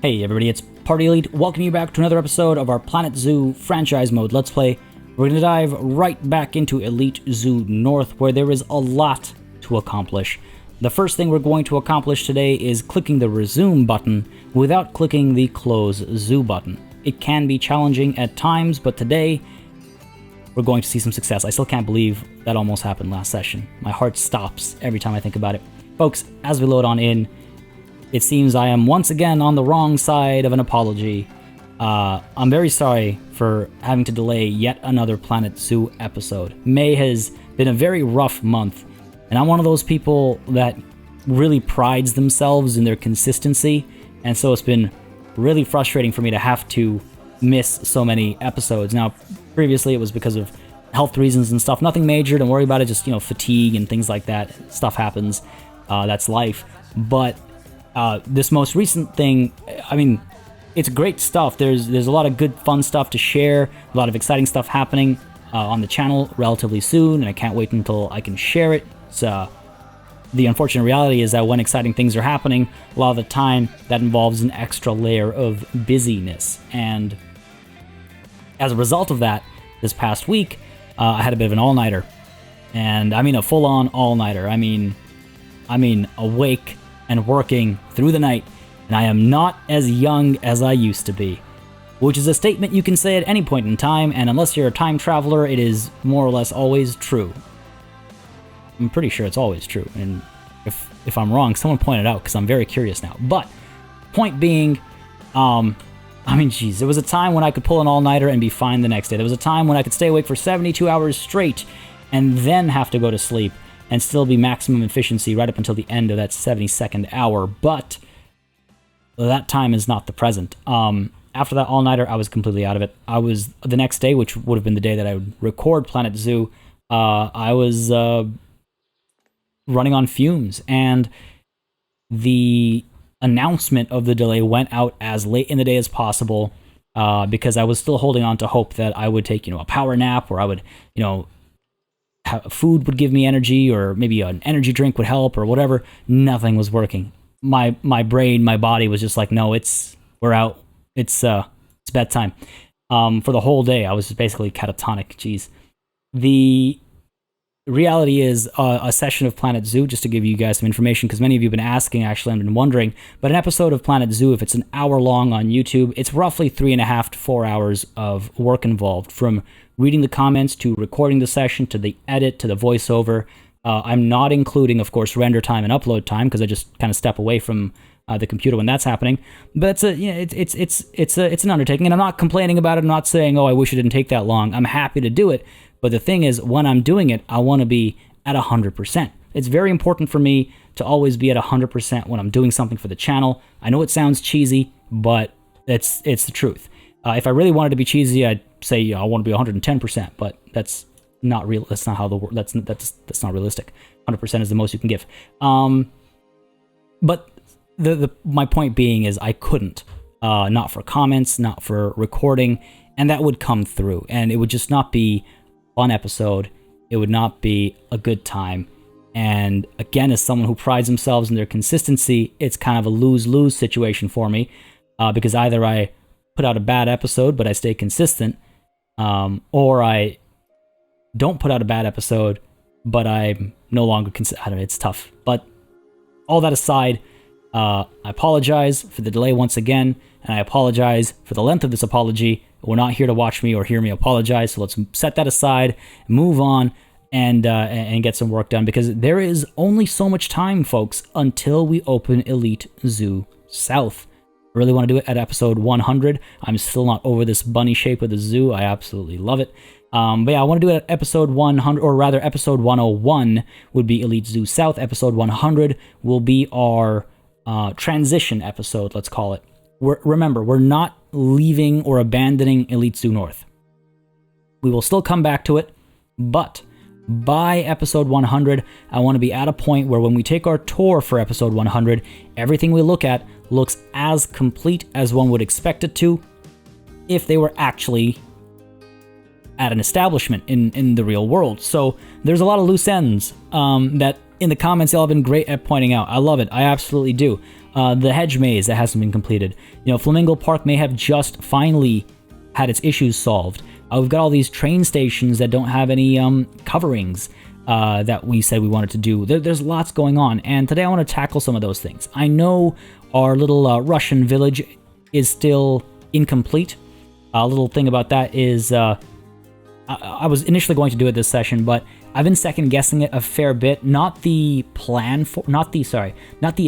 Hey everybody, it's Party Elite. Welcome you back to another episode of our Planet Zoo franchise mode Let's Play. We're going to dive right back into Elite Zoo North, where there is a lot to accomplish. The first thing we're going to accomplish today is clicking the resume button without clicking the close zoo button. It can be challenging at times, but today we're going to see some success. I still can't believe that almost happened last session. My heart stops every time I think about it. Folks, as we load on in, it seems I am once again on the wrong side of an apology. I'm very sorry for having to delay yet another Planet Zoo episode. May has been a very rough month, and I'm one of those people that really prides themselves in their consistency, and so it's been really frustrating for me to have to miss so many episodes. Now, previously it was because of health reasons and stuff. Nothing major, don't worry about it, just, fatigue and things like that. Stuff happens. That's life. But this most recent thing, I mean, it's great stuff. There's a lot of good, fun stuff to share, a lot of exciting stuff happening on the channel relatively soon, and I can't wait until I can share it. The unfortunate reality is that when exciting things are happening, a lot of the time that involves an extra layer of busyness. And as a result of that, this past week, I had a bit of an all-nighter. And I mean a full-on all-nighter. I mean awake and working through the night, and I am not as young as I used to be, which is a statement you can say at any point in time, and unless you're a time traveler, it is more or less always true. I'm pretty sure it's always true, and if I'm wrong, someone point it out, because I'm very curious now. But, point being, there was a time when I could pull an all-nighter and be fine the next day. There was a time when I could stay awake for 72 hours straight, and then have to go to sleep, and still be maximum efficiency right up until the end of that 72nd hour, but that time is not the present. After that all-nighter, I was completely out of it. I was, the next day, which would have been the day that I would record Planet Zoo, I was running on fumes, and the announcement of the delay went out as late in the day as possible, because I was still holding on to hope that I would take, a power nap, or I would, food would give me energy, or maybe an energy drink would help, or whatever. Nothing was working. My brain, my body was just like, no, we're out. It's bedtime. For the whole day, I was just basically catatonic. Jeez. The reality is a session of Planet Zoo, just to give you guys some information, because many of you have been asking, actually, I've been wondering, but an episode of Planet Zoo, if it's an hour long on YouTube, it's roughly 3.5 to 4 hours of work involved, from reading the comments to recording the session to the edit to the voiceover. I'm not including, of course, render time and upload time, because I just kind of step away from the computer when that's happening. But it's an undertaking, and I'm not complaining about it. I'm not saying, oh, I wish it didn't take that long. I'm happy to do it. But the thing is, when I'm doing it, I want to be at 100%. It's very important for me to always be at 100% when I'm doing something for the channel. I know it sounds cheesy, but it's the truth. If I really wanted to be cheesy, I'd say I want to be 110%, but that's not real. That's not how that's not realistic. 100% is the most you can give. But my point being is I couldn't, not for comments, not for recording, and that would come through, and it would just not be fun episode. It would not be a good time. And again, as someone who prides themselves in their consistency, it's kind of a lose-lose situation for me, because either I put out a bad episode but I stay consistent, or I don't put out a bad episode but I'm no longer I don't know, it's tough. But all that aside, I apologize for the delay once again, and I apologize for the length of this apology. We're not here to watch me or hear me apologize, so let's set that aside, move on, and get some work done, because there is only so much time, folks, until we open Elite Zoo South. I really want to do it at episode 100. I'm still not over this bunny shape of the zoo. I absolutely love it. But yeah, I want to do it at episode 100, or rather episode 101 would be Elite Zoo South. Episode 100 will be our transition episode, let's call it. Remember, we're not leaving or abandoning Elite Zoo North. We will still come back to it, but by episode 100, I want to be at a point where when we take our tour for episode 100, everything we look at looks as complete as one would expect it to if they were actually at an establishment in the real world. So there's a lot of loose ends that in the comments y'all have been great at pointing out. I love it. I absolutely do. the hedge maze that hasn't been completed. Flamingo Park may have just finally had its issues solved. We've got all these train stations that don't have any coverings that we said we wanted to do. There's lots going on, and today I want to tackle some of those things. I know our little Russian village is still incomplete. A little thing about that is I was initially going to do it this session, but I've been second guessing it a fair bit. Not the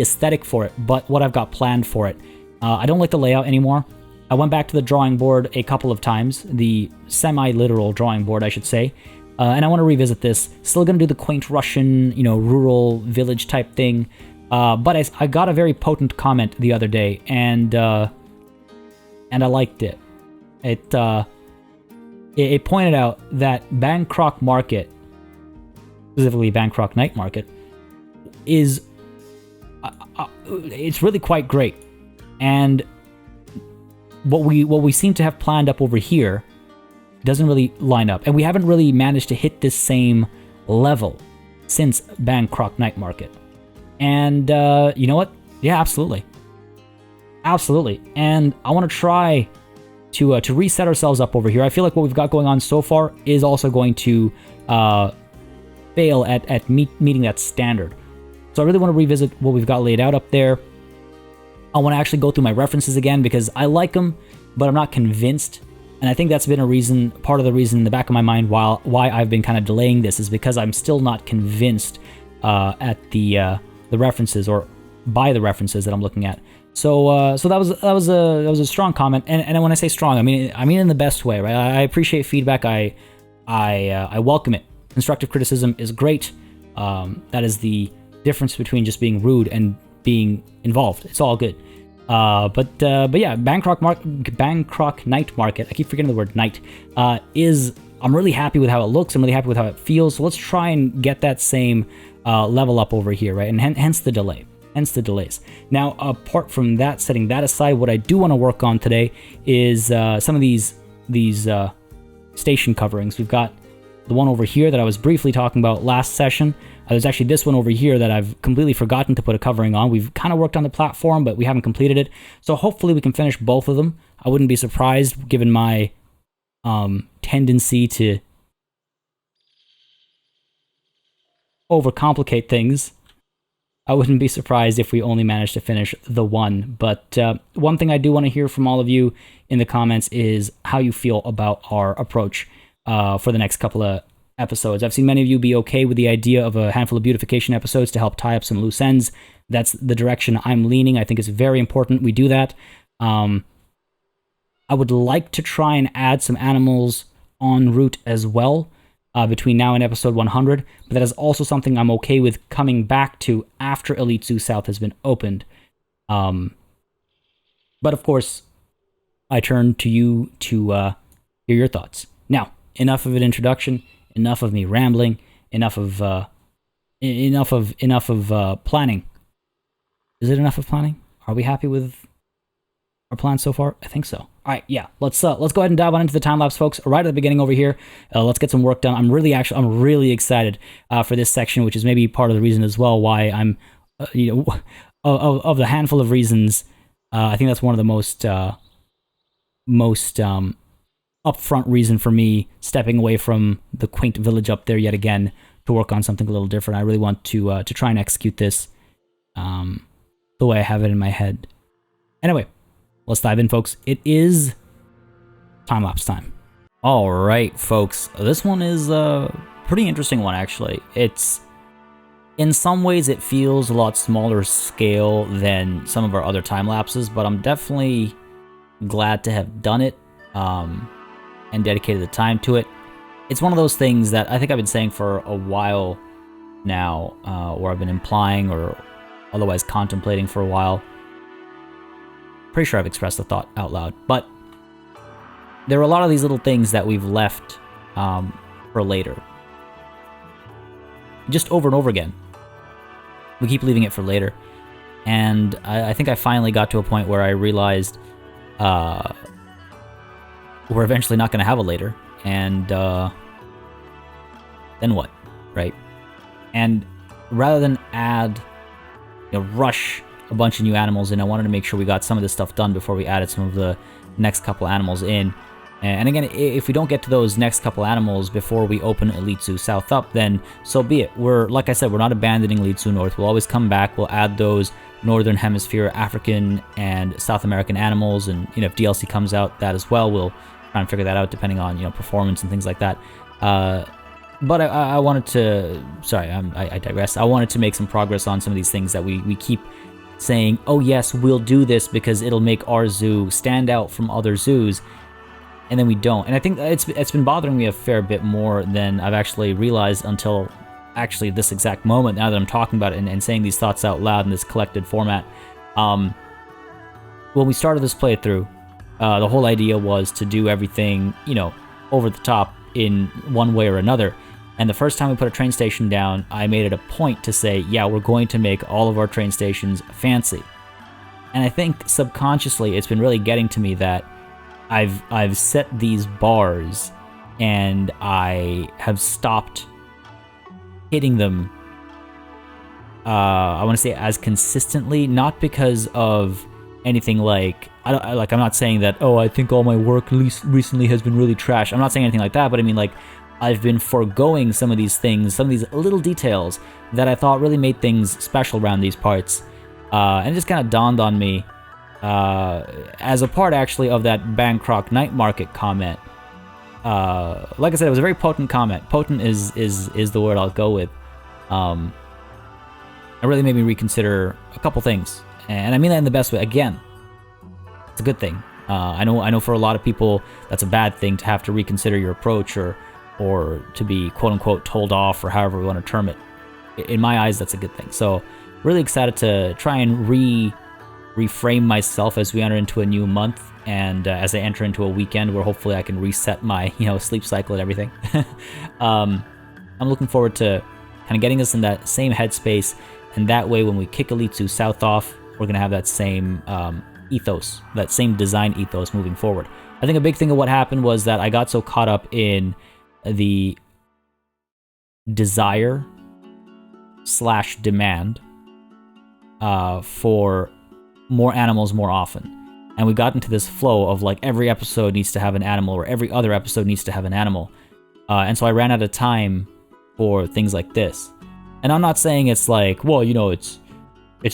aesthetic for it, but what I've got planned for it. I don't like the layout anymore. I went back to the drawing board a couple of times, the semi-literal drawing board, I should say, and I want to revisit this. Still going to do the quaint Russian, rural village type thing, but I got a very potent comment the other day, and I liked it. It pointed out that Bankrupt Market, specifically Bankrupt Night Market, is it's really quite great, and what we seem to have planned up over here doesn't really line up, and we haven't really managed to hit this same level since Bankrupt Night Market. And you know what? Yeah, absolutely, and I want to try to reset ourselves up over here. I feel like what we've got going on so far is also going to fail at meeting that standard. So I really want to revisit what we've got laid out up there. I want to actually go through my references again because I like them, but I'm not convinced. And I think that's been part of the reason in the back of my mind why I've been kind of delaying this is because I'm still not convinced at the references or by the references that I'm looking at. So that was a strong comment, and when I say strong, I mean in the best way, right? I appreciate feedback. I welcome it. Constructive criticism is great. That is the difference between just being rude and being involved. It's all good. But yeah, Bankrupt Night Market. I keep forgetting the word night. I'm really happy with how it looks. I'm really happy with how it feels. So let's try and get that same level up over here, right? And hence the delay. Hence the delays. Now, apart from that, setting that aside, what I do want to work on today is some of these station coverings. We've got the one over here that I was briefly talking about last session. There's actually this one over here that I've completely forgotten to put a covering on. We've kind of worked on the platform, but we haven't completed it. So hopefully we can finish both of them. I wouldn't be surprised, given my tendency to overcomplicate things. I wouldn't be surprised if we only managed to finish the one. But one thing I do want to hear from all of you in the comments is how you feel about our approach for the next couple of episodes. I've seen many of you be okay with the idea of a handful of beautification episodes to help tie up some loose ends. That's the direction I'm leaning. I think it's very important we do that. I would like to try and add some animals en route as well between now and episode 100, but that is also something I'm okay with coming back to after Elite Zoo South has been opened. But of course, I turn to you to hear your thoughts. Now, enough of an introduction. Enough of me rambling. Enough of planning. Is it enough of planning? Are we happy with our plan so far? I think so. All right, yeah. Let's go ahead and dive on into the time lapse, folks. Right at the beginning over here. Let's get some work done. I'm really excited for this section, which is maybe part of the reason as well why I'm, of the handful of reasons. I think that's one of the most upfront reason for me stepping away from the quaint village up there yet again to work on something a little different. I really want to try and execute this the way I have it in my head. Anyway, let's dive in, folks. It is time-lapse time. All right, folks. This one is a pretty interesting one, actually. In some ways, it feels a lot smaller scale than some of our other time-lapses, but I'm definitely glad to have done it. And dedicated the time to it. It's one of those things that I think I've been saying for a while now, or I've been implying or otherwise contemplating for a while. Pretty sure I've expressed the thought out loud, but there are a lot of these little things that we've left for later. Just over and over again. We keep leaving it for later. And I think I finally got to a point where I realized we're eventually not going to have a later, and then what, right? And rather than rush a bunch of new animals in. I wanted to make sure we got some of this stuff done before we added some of the next couple animals in. And again, if we don't get to those next couple animals before we open Elite Zoo South up, then so be it. Like I said, we're not abandoning Elite Zoo North. We'll always come back. We'll add those Northern Hemisphere, African, and South American animals. And, you know, if DLC comes out, that as well, we'll try and figure that out depending on, you know, performance and things like that. But I wanted to, sorry, I digress. I wanted to make some progress on some of these things that we keep saying, oh yes, we'll do this because it'll make our zoo stand out from other zoos. And then we don't. And I think it's been bothering me a fair bit more than I've actually realized until actually this exact moment, now that I'm talking about it and saying these thoughts out loud in this collected format. When we started this playthrough, the whole idea was to do everything, you know, over the top in one way or another. And the first time we put a train station down, I made it a point to say, yeah, we're going to make all of our train stations fancy. And I think subconsciously it's been really getting to me that I've set these bars and I have stopped hitting them, I want to say as consistently, not because of anything like, I'm not saying that, oh, I think all my work recently has been really trash. I'm not saying anything like that, but I mean, like, I've been foregoing some of these things, some of these little details that I thought really made things special around these parts. And it just kind of dawned on me, as a part actually of that bankrupt night market comment. Like I said, it was a very potent comment. Potent is the word I'll go with. It really made me reconsider a couple things, and I mean that in the best way. Again, it's a good thing. I know for a lot of people that's a bad thing to have to reconsider your approach or to be quote unquote told off, or however we want to term it. In my eyes, that's a good thing. So really excited to try and reframe myself as we enter into a new month, and as I enter into a weekend where hopefully I can reset my, you know, sleep cycle and everything. I'm looking forward to kind of getting us in that same headspace, and that way when we kick Elite Zoo South off, we're gonna have that same ethos, that same design ethos moving forward. I think a big thing of what happened was that I got so caught up in the desire / demand for more animals more often. And we got into this flow of like every episode needs to have an animal, or every other episode needs to have an animal. And so I ran out of time for things like this. And I'm not saying it's like, well, you know, it's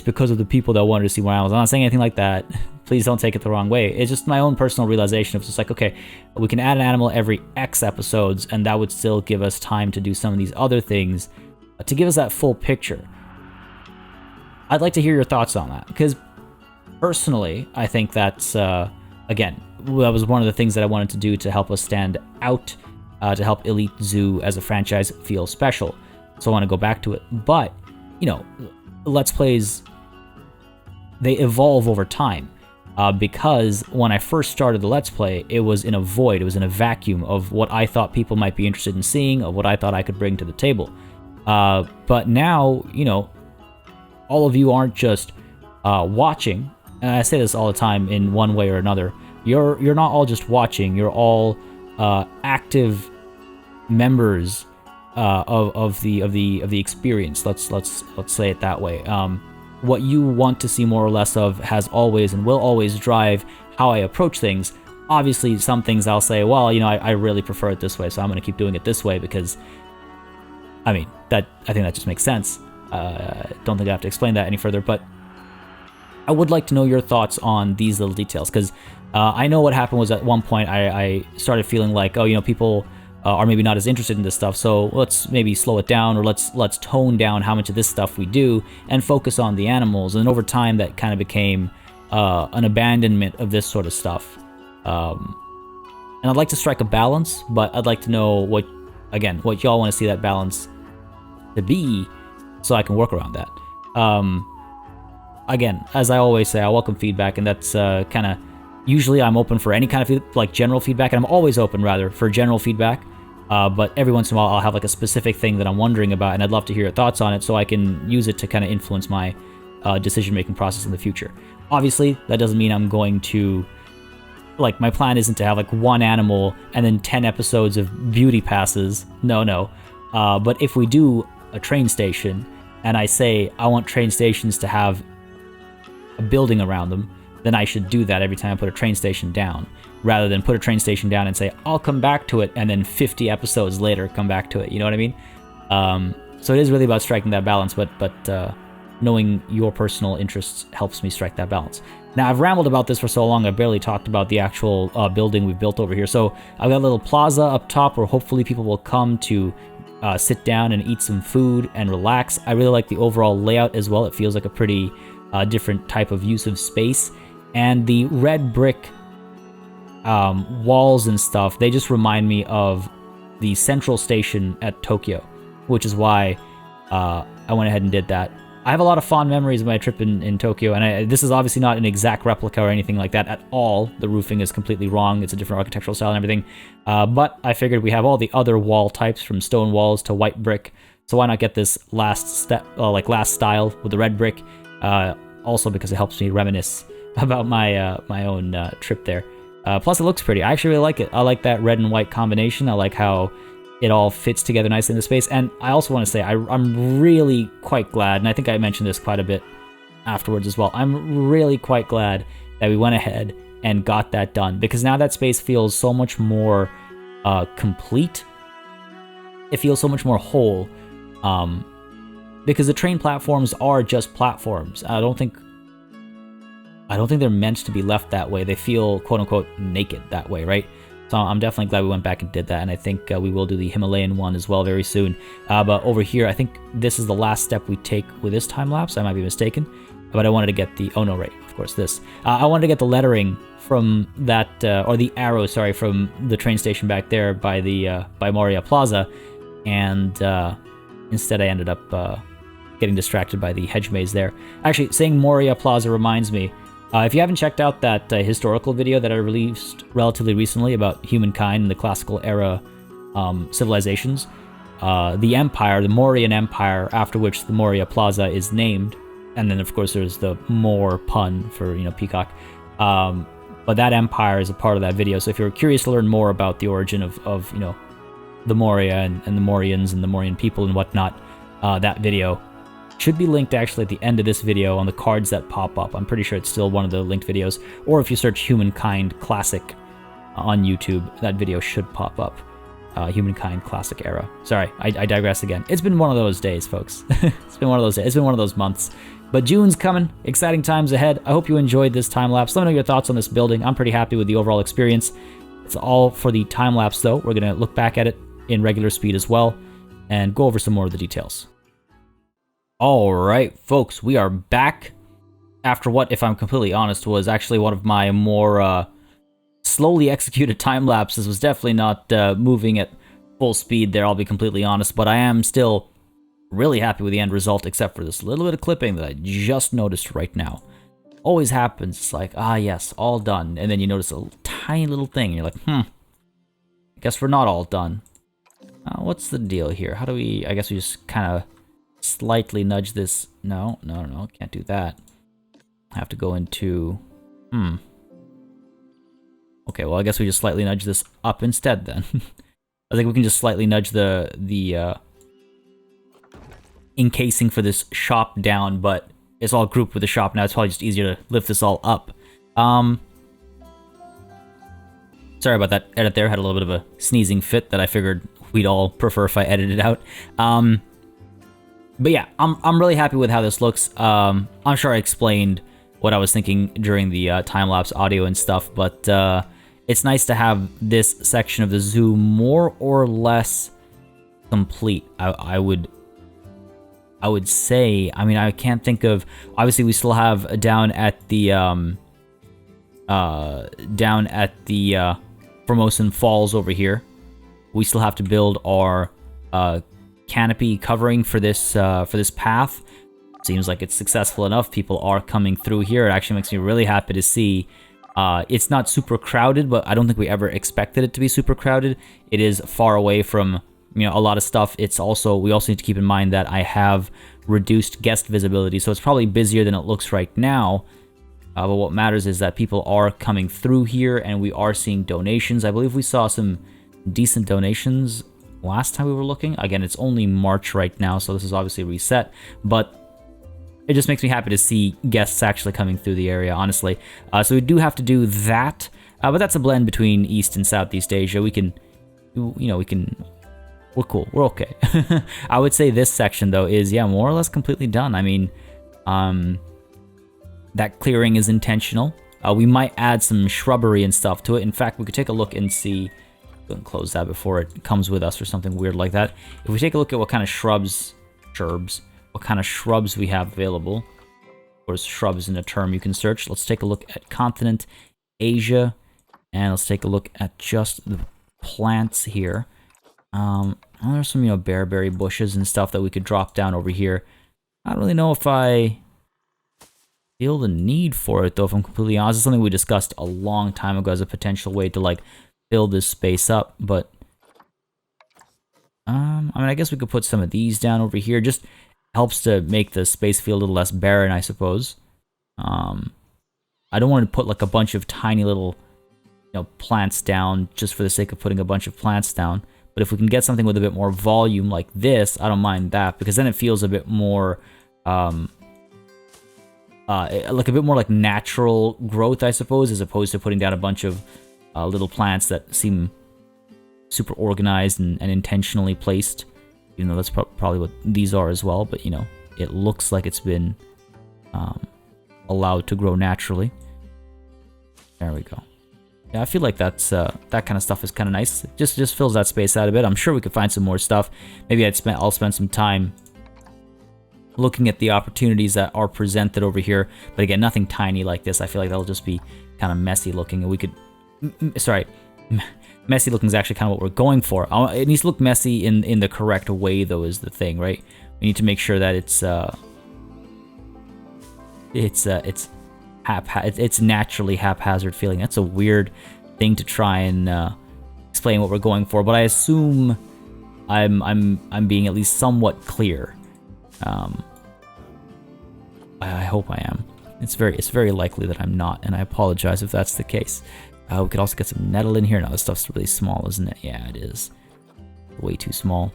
because of the people that wanted to see more animals. I'm not saying anything like that. Please don't take it the wrong way. It's just my own personal realization of just like, okay, we can add an animal every X episodes, and that would still give us time to do some of these other things to give us that full picture. I'd like to hear your thoughts on that, because personally, I think that's, again, that was one of the things that I wanted to do to help us stand out, to help Elite Zoo as a franchise feel special. So I want to go back to it. But, you know, Let's Plays, they evolve over time. Because when I first started the Let's Play, it was in a void, it was in a vacuum of what I thought people might be interested in seeing, of what I thought I could bring to the table. But now, you know, all of you aren't just watching, and I say this all the time in one way or another. You're not all just watching. You're all active members of the experience. Let's say it that way. What you want to see more or less of has always and will always drive how I approach things. Obviously, some things I'll say, well, you know, I really prefer it this way, so I'm going to keep doing it this way because, I mean, I think that just makes sense. Don't think I have to explain that any further, but I would like to know your thoughts on these little details, because I know what happened was at one point I started feeling like, oh, you know, people are maybe not as interested in this stuff, so let's maybe slow it down, or let's tone down how much of this stuff we do and focus on the animals. And over time, that kind of became an abandonment of this sort of stuff. And I'd like to strike a balance, but I'd like to know what y'all want to see that balance to be, so I can work around that. Again, as I always say, I welcome feedback, and that's kind of, usually I'm open for any kind of like general feedback, and I'm always open rather for general feedback. But every once in a while, I'll have like a specific thing that I'm wondering about, and I'd love to hear your thoughts on it so I can use it to kind of influence my decision-making process in the future. Obviously, that doesn't mean I'm going to, like, my plan isn't to have like one animal and then 10 episodes of beauty passes. No. But if we do a train station, and I say I want train stations to have a building around them, then I should do that every time I put a train station down, rather than put a train station down and say, I'll come back to it, and then 50 episodes later come back to it. You know what I mean? So it is really about striking that balance, but knowing your personal interests helps me strike that balance. Now, I've rambled about this for so long, I barely talked about the actual building we've built over here. So I've got a little plaza up top where hopefully people will come to sit down and eat some food and relax. I really like the overall layout as well. It feels like a pretty different type of use of space. And the red brick walls and stuff, they just remind me of the central station at Tokyo, which is why I went ahead and did that. I have a lot of fond memories of my trip in Tokyo, and this is obviously not an exact replica or anything like that at all. The roofing is completely wrong. It's a different architectural style and everything. But I figured we have all the other wall types, from stone walls to white brick, so why not get this last style with the red brick? Also because it helps me reminisce about my my own trip there. Plus, it looks pretty. I actually really like it. I like that red and white combination. I like how it all fits together nicely in the space. And I also want to say I'm really quite glad, and I think I mentioned this quite a bit afterwards as well, I'm really quite glad that we went ahead and got that done, because now that space feels so much more complete. It feels so much more whole, because the train platforms are just platforms. I don't think they're meant to be left that way. They feel quote-unquote naked that way, right? So I'm definitely glad we went back and did that, and I think we will do the Himalayan one as well very soon. But over here, I think this is the last step we take with this time-lapse. I might be mistaken, but I wanted to get the... Oh, no, right, of course, this. I wanted to get the lettering from that, or the arrow, sorry, from the train station back there by the by Moria Plaza, and instead I ended up getting distracted by the hedge maze there. Actually, saying Moria Plaza reminds me, if you haven't checked out that historical video that I released relatively recently about humankind and the classical era civilizations, the Empire, the Mauryan Empire, after which the Moria Plaza is named, and then of course there's the Moor pun for, you know, peacock, but that empire is a part of that video. So if you're curious to learn more about the origin of you know, the Moria and the Morians and the Mauryan people and whatnot, that video should be linked actually at the end of this video on the cards that pop up. I'm pretty sure it's still one of the linked videos. Or if you search Humankind Classic on YouTube, that video should pop up. Humankind Classic Era. Sorry, I digress again. It's been one of those days, folks. It's been one of those days. It's been one of those months. But June's coming. Exciting times ahead. I hope you enjoyed this time-lapse. Let me know your thoughts on this building. I'm pretty happy with the overall experience. It's all for the time-lapse, though. We're going to look back at it in regular speed as well and go over some more of the details. All right, folks, we are back after what, if I'm completely honest, was actually one of my more slowly executed time lapses. Was definitely not moving at full speed there, I'll be completely honest, but I am still really happy with the end result, except for this little bit of clipping that I just noticed right now. Always happens. It's like, ah, yes, all done, and then you notice a tiny little thing, and you're like, I guess we're not all done. What's the deal here? How do we... I guess we just kind of slightly nudge this. No, can't do that. I have to go into... Okay, well, I guess we just slightly nudge this up instead, then. I think we can just slightly nudge the encasing for this shop down, but it's all grouped with the shop now. It's probably just easier to lift this all up. Sorry about that edit there. Had a little bit of a sneezing fit that I figured we'd all prefer if I edited it out. But yeah, I'm really happy with how this looks. I'm sure I explained what I was thinking during the time-lapse audio and stuff, but it's nice to have this section of the zoo more or less complete. I would say, I mean, I can't think of... Obviously, we still have down at the Formosan Falls over here, we still have to build our canopy covering for this path. Seems like it's successful enough. People are coming through here. It actually makes me really happy to see. It's not super crowded, but I don't think we ever expected it to be super crowded. It is far away from, you know, a lot of stuff. It's also, we also need to keep in mind that I have reduced guest visibility, so it's probably busier than it looks right now. But what matters is that people are coming through here, and we are seeing donations. I believe we saw some decent donations last time we were looking. Again, it's only March right now, so this is obviously reset, but it just makes me happy to see guests actually coming through the area, honestly. So we do have to do that, but that's a blend between East and Southeast Asia. We can, we're cool. We're okay. I would say this section, though, is, yeah, more or less completely done. I mean, that clearing is intentional. We might add some shrubbery and stuff to it. In fact, we could take a look and see. Go and close that before it comes with us or something weird like that. If we take a look at what kind of shrubs we have available, of course, shrubs in a term you can search. Let's take a look at continent Asia, and let's take a look at just the plants here. There's some, bearberry bushes and stuff that we could drop down over here. I don't really know if I feel the need for it, though, if I'm completely honest. It's something we discussed a long time ago as a potential way to, like, fill this space up, but I mean, I guess we could put some of these down over here. Just helps to make the space feel a little less barren, I suppose. I don't want to put like a bunch of tiny little, plants down just for the sake of putting a bunch of plants down. But if we can get something with a bit more volume like this, I don't mind that, because then it feels a bit more, like a bit more like natural growth, I suppose, as opposed to putting down a bunch of little plants that seem super organized and intentionally placed. That's probably what these are as well, but it looks like it's been allowed to grow naturally. There we go. Yeah, I feel like that's that kind of stuff is kind of nice. It just fills that space out a bit. I'm sure we could find some more stuff. Maybe I'll spend some time looking at the opportunities that are presented over here. But again, nothing tiny like this. I feel like that'll just be kind of messy looking, and we could. Messy looking is actually kind of what we're going for. It needs to look messy in the correct way, though, is the thing, right? We need to make sure that it's naturally haphazard feeling. That's a weird thing to try and explain what we're going for, but I assume I'm being at least somewhat clear. I hope I am. It's very likely that I'm not, and I apologize if that's the case. We could also get some nettle in here. Now, this stuff's really small, isn't it? Yeah, it is. Way too small.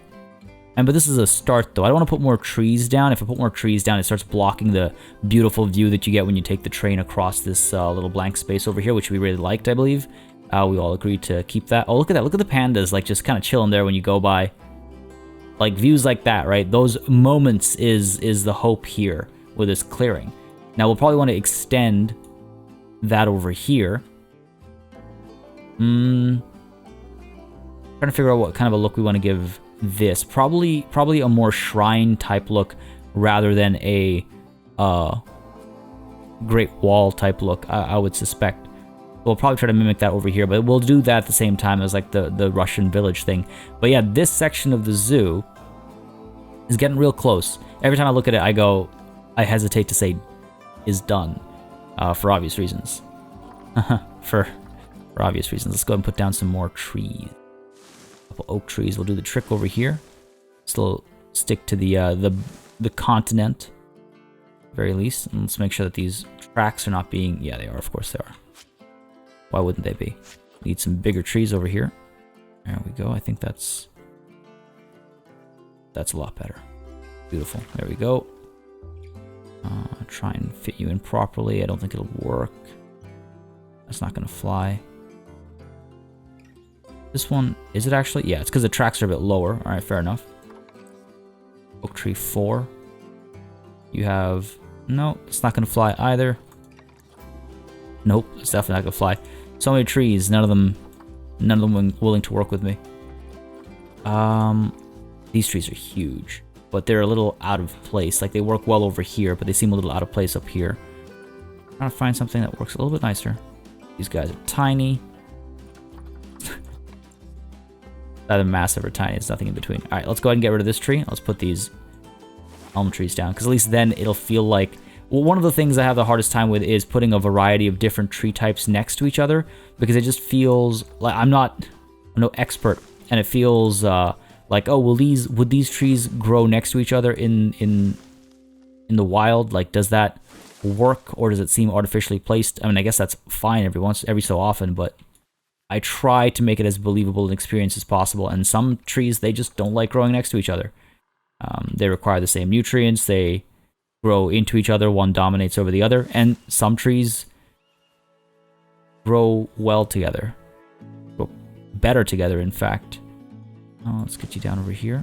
But this is a start, though. I don't want to put more trees down. If I put more trees down, it starts blocking the beautiful view that you get when you take the train across this little blank space over here, which we really liked, I believe. We all agreed to keep that. Oh, look at that. Look at the pandas, like, just kind of chilling there when you go by. Like, views like that, right? Those moments is the hope here with this clearing. Now, we'll probably want to extend that over here. Trying to figure out what kind of a look we want to give this. Probably a more shrine type look rather than a Great Wall type look, I would suspect. We'll probably try to mimic that over here, but we'll do that at the same time as like the Russian village thing. But yeah, this section of the zoo is getting real close. Every time I look at it, I hesitate to say is done, for obvious reasons. for obvious reasons. Let's go ahead and put down some more trees. A couple oak trees. We'll do the trick over here. Still stick to the continent, very least. And let's make sure that these tracks are not being... Yeah, they are. Of course they are. Why wouldn't they be? Need some bigger trees over here. There we go. I think that's a lot better. Beautiful. There we go. Try and fit you in properly. I don't think it'll work. That's not going to fly. This one, is it actually? Yeah, it's because the tracks are a bit lower. All right, fair enough. Oak tree 4. You have... No, it's not going to fly either. Nope, it's definitely not going to fly. So many trees, none of them willing to work with me. These trees are huge, but they're a little out of place. Like, they work well over here, but they seem a little out of place up here. I'm trying to find something that works a little bit nicer. These guys are tiny. Either massive or tiny, there's nothing in between. All right, let's go ahead and get rid of this tree. Let's put these elm trees down, because at least then it'll feel like... Well, one of the things I have the hardest time with is putting a variety of different tree types next to each other, because it just feels like I'm no expert, and it feels like, oh, would these trees grow next to each other in the wild? Like, does that work, or does it seem artificially placed? I mean, I guess that's fine every so often, but I try to make it as believable an experience as possible, and some trees, they just don't like growing next to each other. They require the same nutrients, they grow into each other. One dominates over the other. And some trees grow well together. Grow better together, in fact. Oh, let's get you down over here.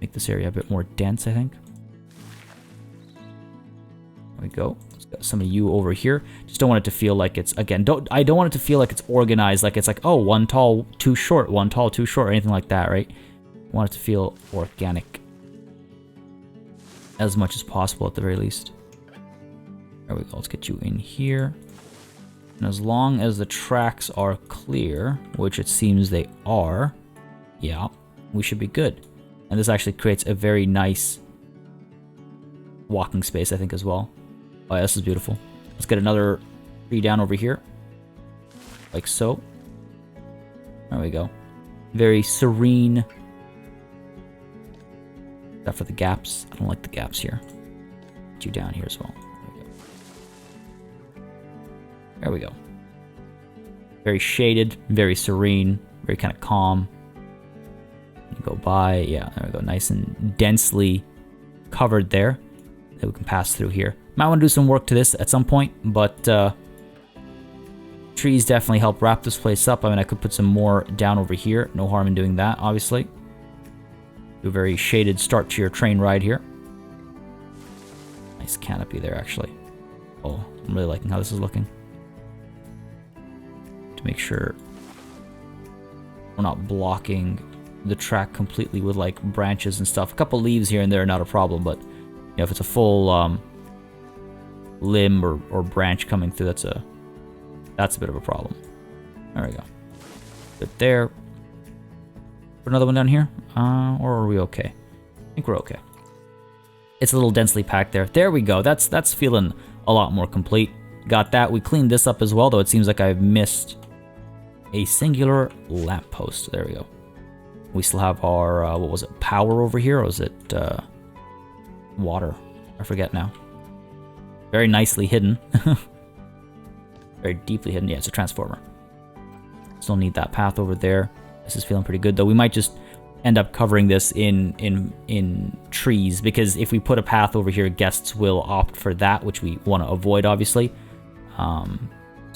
Make this area a bit more dense, I think. There we go. Let's got some of you over here. Just don't want it to feel like it's, again, I don't want it to feel like it's organized, like it's like, oh, one tall, two short, one tall, two short, or anything like that, right? I want it to feel organic as much as possible at the very least. There we go. Let's get you in here. And as long as the tracks are clear, which it seems they are, yeah, we should be good. And this actually creates a very nice walking space, I think, as well. Oh, yeah, this is beautiful. Let's get another tree down over here. Like so. There we go. Very serene. Except for the gaps. I don't like the gaps here. Get you down here as well. There we go. Very shaded, very serene, very kind of calm. You go by, yeah, there we go. Nice and densely covered there. That we can pass through here. Might want to do some work to this at some point, but trees definitely help wrap this place up. I mean, I could put some more down over here. No harm in doing that, obviously. Do a very shaded start to your train ride here. Nice canopy there, actually. Oh, I'm really liking how this is looking. To make sure we're not blocking the track completely with like branches and stuff. A couple leaves here and there are not a problem, but you know, if it's a full limb or branch coming through, that's a bit of a problem. There we go. But there. Put another one down here, or are we okay? I think we're okay. It's a little densely packed there. There we go. That's feeling a lot more complete. Got that. We cleaned this up as well, though it seems like I've missed a singular lamppost. There we go. We still have our, what was it, power over here, or was it water? I forget now. Very nicely hidden. Very deeply hidden. Yeah, it's a transformer. Still need that path over there. This is feeling pretty good, though. We might just end up covering this in trees, because if we put a path over here, guests will opt for that, which we want to avoid, obviously. So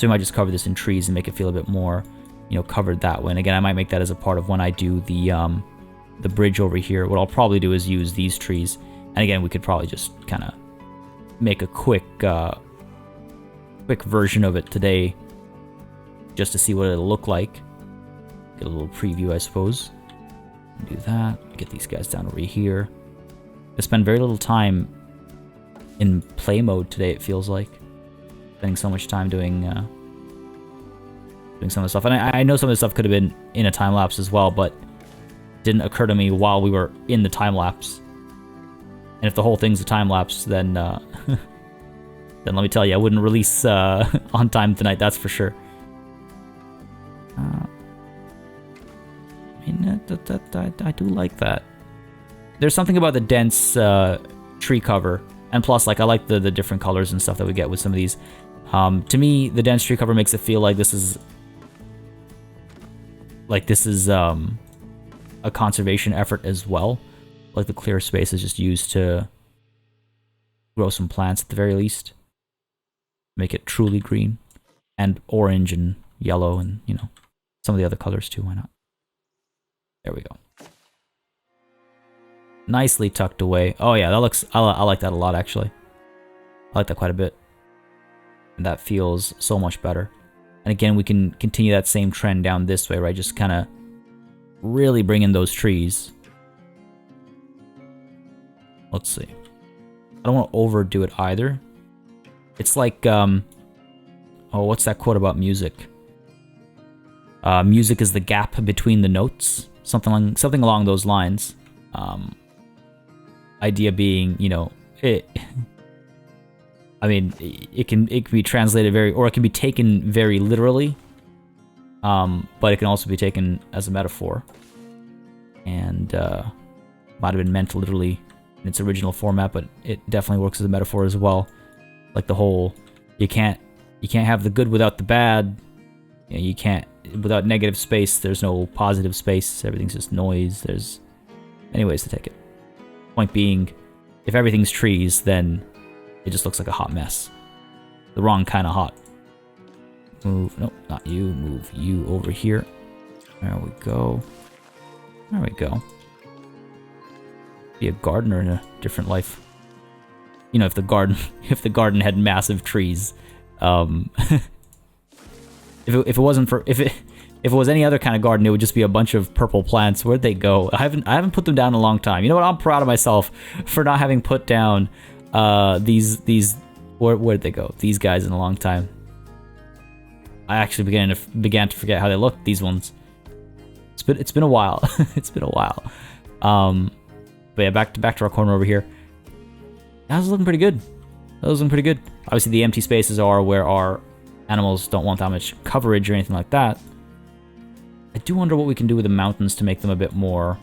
we might just cover this in trees and make it feel a bit more, you know, covered that way. And again, I might make that as a part of when I do the bridge over here. What I'll probably do is use these trees. And again, we could probably just kind of make a quick version of it today, just to see what it'll look like. Get a little preview, I suppose. Do that. Get these guys down over here. I spend very little time in play mode today, it feels like. Spending so much time doing some of the stuff. And I know some of the stuff could have been in a time lapse as well, but it didn't occur to me while we were in the time lapse. And if the whole thing's a time lapse, then then let me tell you, I wouldn't release on time tonight, that's for sure. I do like that. There's something about the dense tree cover, and plus, like, I like the different colors and stuff that we get with some of these. To me, the dense tree cover makes it feel like this is a conservation effort as well. Like the clear space is just used to grow some plants at the very least, make it truly green, and orange and yellow, and you know, some of the other colors too. Why not? There we go. Nicely tucked away. Oh yeah, that looks, I like that a lot, actually. I like that quite a bit. And that feels so much better. And again, we can continue that same trend down this way, right? Just kind of really bring in those trees. Let's see. I don't want to overdo it either. It's like, oh, what's that quote about music? Music is the gap between the notes. Something along those lines. Idea being, you know, I mean, it can be translated or it can be taken very literally, but it can also be taken as a metaphor, and might have been meant literally in its original format, but it definitely works as a metaphor as well. Like the whole, you can't have the good without the bad. You know, you can't, without negative space, there's no positive space. Everything's just noise. There's many ways to take it. Point being, if everything's trees, then it just looks like a hot mess. The wrong kind of hot. Move, nope, not you. Move you over here. There we go. There we go. Be a gardener in a different life. You know, if the garden had massive trees. If it was any other kind of garden, it would just be a bunch of purple plants. Where'd they go? I haven't put them down in a long time. You know what? I'm proud of myself for not having put down these where'd they go? These guys in a long time. I actually began to forget how they looked. These ones. It's been a while. It's been a while. But yeah, back to our corner over here. That was looking pretty good. Obviously, the empty spaces are where our animals don't want that much coverage or anything like that. I do wonder what we can do with the mountains to make them a bit more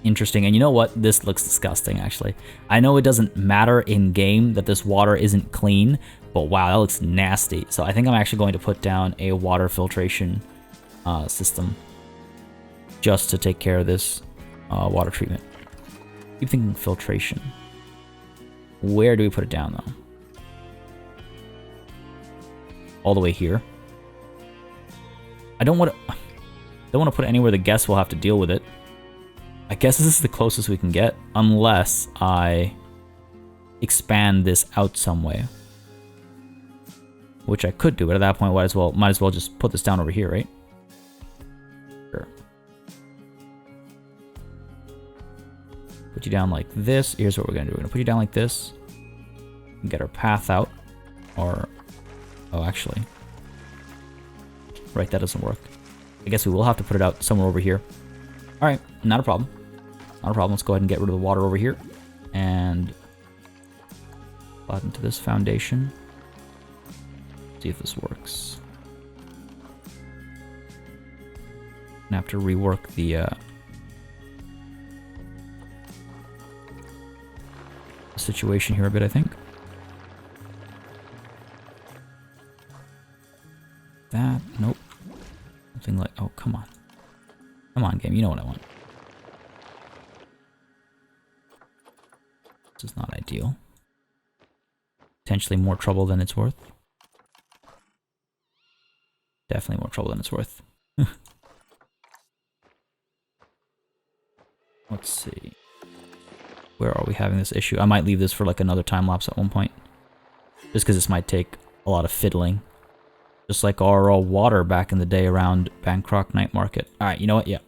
interesting. And you know what? This looks disgusting, actually. I know it doesn't matter in game that this water isn't clean, but wow, that looks nasty. So I think I'm actually going to put down a water filtration system just to take care of this water treatment. Keep thinking filtration. Where do we put it down, though? All the way here. I don't want to put it anywhere the guests will have to deal with it. I guess this is the closest we can get, unless I expand this out some way, which I could do. But at that point, might as well just put this down over here, right? Sure. Put you down like this. Here's what we're gonna do. We're gonna put you down like this. And get our path out. Or, oh, actually, right, that doesn't work. I guess we will have to put it out somewhere over here. All right, not a problem. Not a problem. Let's go ahead and get rid of the water over here and plot into this foundation. See if this works. Gonna have to rework the situation here a bit, I think. That, nope. Something like, oh, come on. Come on, game, you know what I want. This is not ideal. Potentially more trouble than it's worth. Definitely more trouble than it's worth. Let's see. Where are we having this issue? I might leave this for like another time lapse at one point. Just because this might take a lot of fiddling. Just like our water back in the day around Bankrupt Night Market. Alright, you know what? Yeah.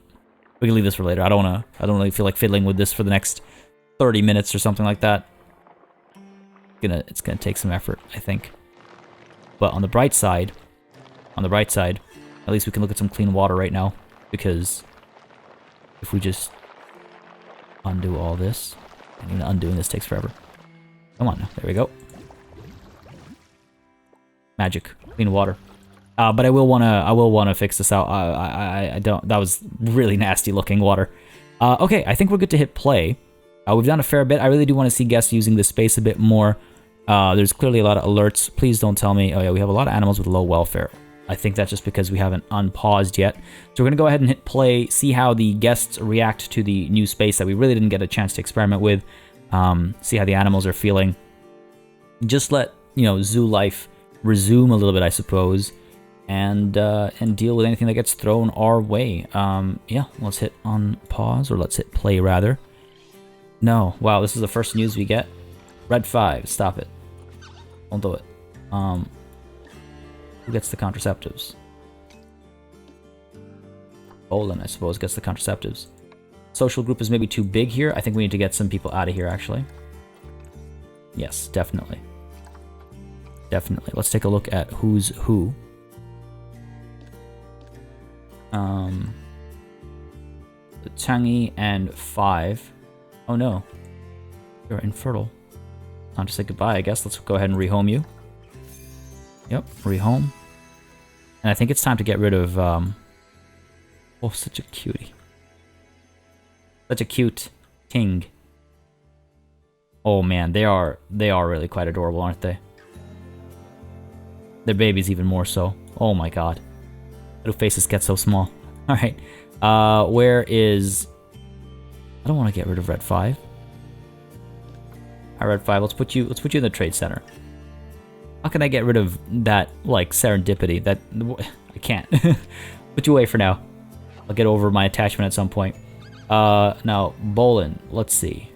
We can leave this for later. I don't really feel like fiddling with this for the next 30 minutes or something like that. It's gonna take some effort, I think. But on the bright side, at least we can look at some clean water right now. Because if we just undo all this, and even undoing this takes forever. Come on now, there we go. Magic, clean water. But I will wanna fix this out. I don't. That was really nasty looking water. Okay, I think we're good to hit play. We've done a fair bit. I really do want to see guests using this space a bit more. There's clearly a lot of alerts. Please don't tell me. Oh yeah, we have a lot of animals with low welfare. I think that's just because we haven't unpaused yet. So we're gonna go ahead and hit play, see how the guests react to the new space that we really didn't get a chance to experiment with. See how the animals are feeling. Just let, you know, zoo life resume a little bit, I suppose, and deal with anything that gets thrown our way. Yeah, let's hit on pause, or let's hit play rather. No, wow, this is the first news we get. Red 5, stop it. Don't do it. Who gets the contraceptives? Olin, I suppose, gets the contraceptives. Social group is maybe too big here. I think we need to get some people out of here, actually. Yes, definitely. Definitely. Let's take a look at who's who. The Changi and 5. Oh no. You're infertile. Time to say goodbye, I guess. Let's go ahead and rehome you. Yep, rehome. And I think it's time to get rid of, oh, such a cutie. Such a cute king. Oh man, they are really quite adorable, aren't they? Their babies even more so. Oh my god. Little faces get so small. Alright. Where is... I don't want to get rid of Red 5. Hi, Red 5. Let's put you in the trade center. How can I get rid of that, like, serendipity? That I can't. Put you away for now. I'll get over my attachment at some point. Now, Bolin, let's see.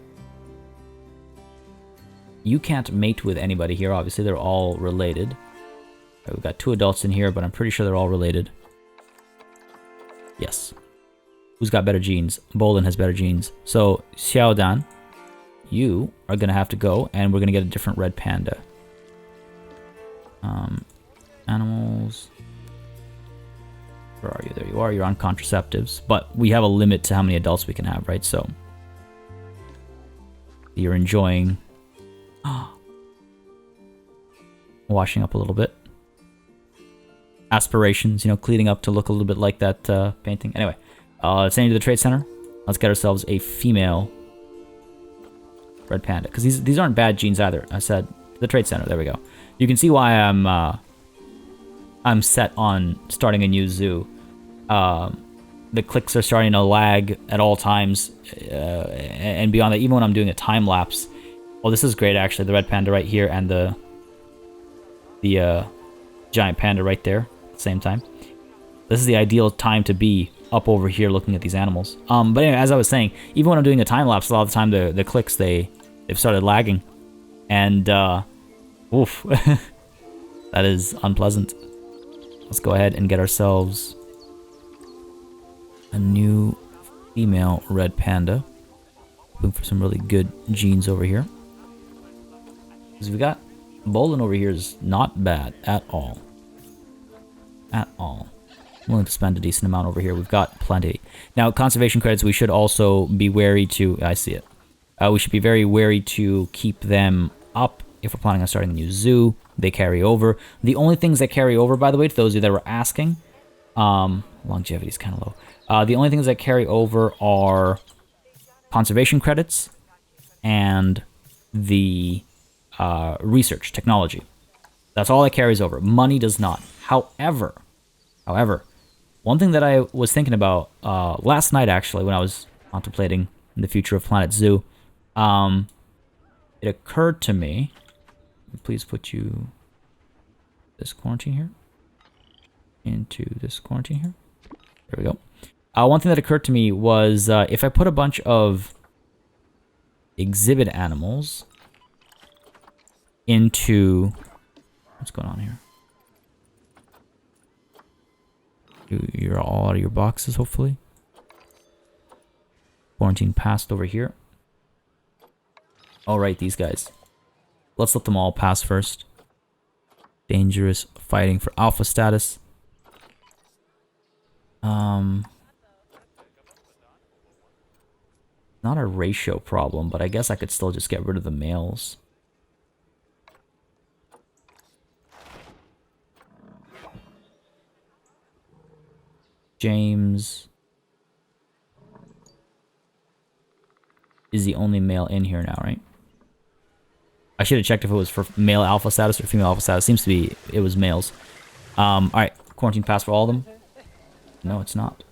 You can't mate with anybody here, obviously. They're all related. Right, we've got 2 adults in here, but I'm pretty sure they're all related. Yes. Who's got better genes? Bolin has better genes. So, Xiaodan, you are going to have to go, and we're going to get a different red panda. Animals. Where are you? There you are. You're on contraceptives. But we have a limit to how many adults we can have, right? So, you're enjoying washing up a little bit. Aspirations, you know, cleaning up to look a little bit like that painting. Anyway, let's head to the trade center. Let's get ourselves a female red panda. Because these aren't bad genes either. I said the trade center. There we go. You can see why I'm set on starting a new zoo. The clicks are starting to lag at all times, and beyond that, even when I'm doing a time lapse. Well, this is great actually. The red panda right here and the giant panda right there at the same time. This is the ideal time to be up over here looking at these animals. But anyway, as I was saying, even when I'm doing a time lapse, a lot of the time the clicks they've started lagging, and oof, that is unpleasant. Let's go ahead and get ourselves a new female red panda. Looking for some really good genes over here. Because we got Bolin over here is not bad at all. At all. I'm willing to spend a decent amount over here. We've got plenty. Now, conservation credits, we should also be wary to... I see it. We should be very wary to keep them up if we're planning on starting a new zoo. They carry over. The only things that carry over, by the way, to those of you that were asking... longevity is kind of low. The only things that carry over are conservation credits and the research technology. That's all that carries over. Money does not. However, one thing that I was thinking about last night, actually, when I was contemplating the future of Planet Zoo, it occurred to me. Please put you this quarantine here into this quarantine here. There we go. One thing that occurred to me was if I put a bunch of exhibit animals into... What's going on here? You're all out of your boxes, hopefully. Quarantine passed over here. Alright, these guys. Let's let them all pass first. Dangerous fighting for alpha status. Not a ratio problem, but I guess I could still just get rid of the males. James is the only male in here now, right? I should have checked if it was for male alpha status or female alpha status. Seems to be it was males. Alright, quarantine pass for all of them. No, it's not.